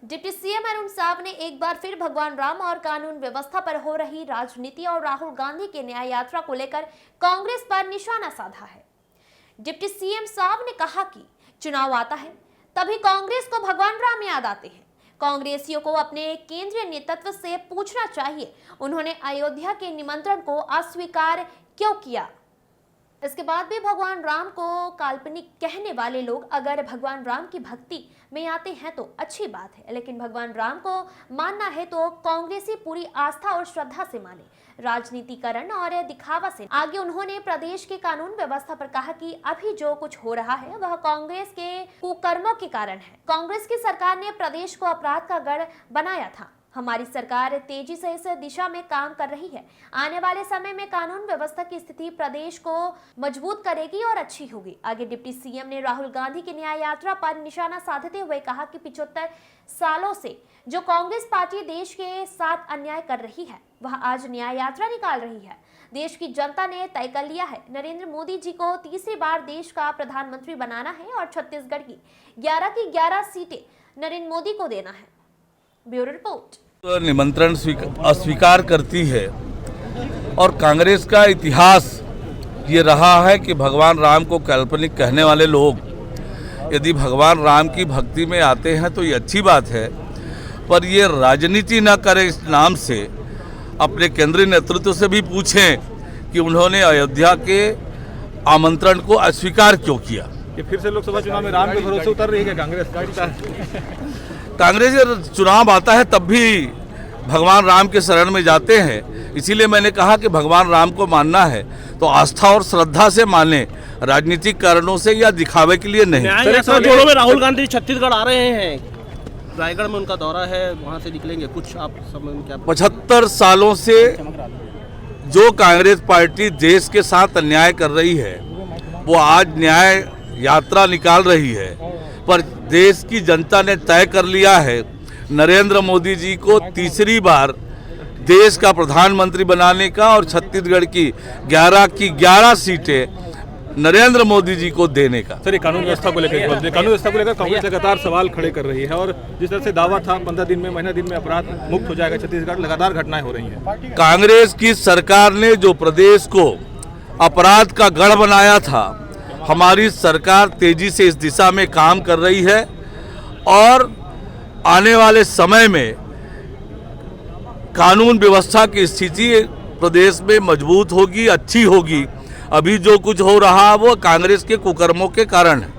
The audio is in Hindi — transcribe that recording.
डिप्टी सीएम अरुण साव ने एक बार फिर भगवान राम और कानून व्यवस्था पर हो रही राजनीति और राहुल गांधी के न्याय यात्रा को लेकर कांग्रेस पर निशाना साधा है। डिप्टी सीएम साव ने कहा कि चुनाव आता है तभी कांग्रेस को भगवान राम याद आते हैं। कांग्रेसियों को अपने केंद्रीय नेतृत्व से पूछना चाहिए, उन्होंने अयोध्या के निमंत्रण को अस्वीकार क्यों किया। इसके बाद भी भगवान राम को काल्पनिक कहने वाले लोग अगर भगवान राम की भक्ति में आते हैं तो अच्छी बात है, लेकिन भगवान राम को मानना है तो कांग्रेसी पूरी आस्था और श्रद्धा से माने, राजनीतिकरण और दिखावा से आगे। उन्होंने प्रदेश के कानून व्यवस्था पर कहा कि अभी जो कुछ हो रहा है वह कांग्रेस के कुकर्मों के कारण है। कांग्रेस की सरकार ने प्रदेश को अपराध का गढ़ बनाया था। हमारी सरकार तेजी से इस दिशा में काम कर रही है। आने वाले समय में कानून व्यवस्था की स्थिति प्रदेश को मजबूत करेगी और अच्छी होगी। आगे डिप्टी सीएम ने राहुल गांधी की न्याय यात्रा पर निशाना साधते हुए कहा कि 75 सालों से जो कांग्रेस पार्टी देश के साथ अन्याय कर रही है वह आज न्याय यात्रा निकाल रही है। देश की जनता ने तय कर लिया है, नरेंद्र मोदी जी को तीसरी बार देश का प्रधानमंत्री बनाना है और छत्तीसगढ़ की 11 की 11 सीटें नरेंद्र मोदी को देना है। Bureau report. निमंत्रण अस्वीकार करती है और कांग्रेस का इतिहास ये रहा है कि भगवान राम को काल्पनिक कहने वाले लोग यदि भगवान राम की भक्ति में आते हैं तो ये अच्छी बात है, पर ये राजनीति न करें इस नाम से अपने केंद्रीय नेतृत्व से भी पूछें कि उन्होंने अयोध्या के आमंत्रण को अस्वीकार क्यों किया। ये फिर से लोकसभा चुनाव में राम के भरोसे उतर रही है कांग्रेस। कांग्रेस चुनाव आता है तब भी भगवान राम के शरण में जाते हैं, इसीलिए मैंने कहा कि भगवान राम को मानना है तो आस्था और श्रद्धा से माने, राजनीतिक कारणों से या दिखावे के लिए नहीं। जोड़ों में राहुल गांधी छत्तीसगढ़ आ रहे हैं, रायगढ़ में उनका दौरा है, वहां से निकलेंगे। कुछ आप समय क्या 75 सालों से जो कांग्रेस पार्टी देश के साथ अन्याय कर रही है वो आज न्याय यात्रा निकाल रही है, पर देश की जनता ने तय कर लिया है नरेंद्र मोदी जी को तीसरी बार देश का प्रधानमंत्री बनाने का और छत्तीसगढ़ की 11 की 11 सीटें नरेंद्र मोदी जी को देने का। सर, ये कानून व्यवस्था को लेकर कांग्रेस लगातार सवाल खड़े कर रही है और जिस तरह से दावा था 15 दिन में, महीना दिन में अपराध मुक्त हो जाएगा छत्तीसगढ़, लगातार घटनाएं हो रही हैं। कांग्रेस की सरकार ने जो प्रदेश को अपराध का गढ़ बनाया था, हमारी सरकार तेजी से इस दिशा में काम कर रही है और आने वाले समय में कानून व्यवस्था की स्थिति प्रदेश में मजबूत होगी, अच्छी होगी। अभी जो कुछ हो रहा वो कांग्रेस के कुकर्मों के कारण है।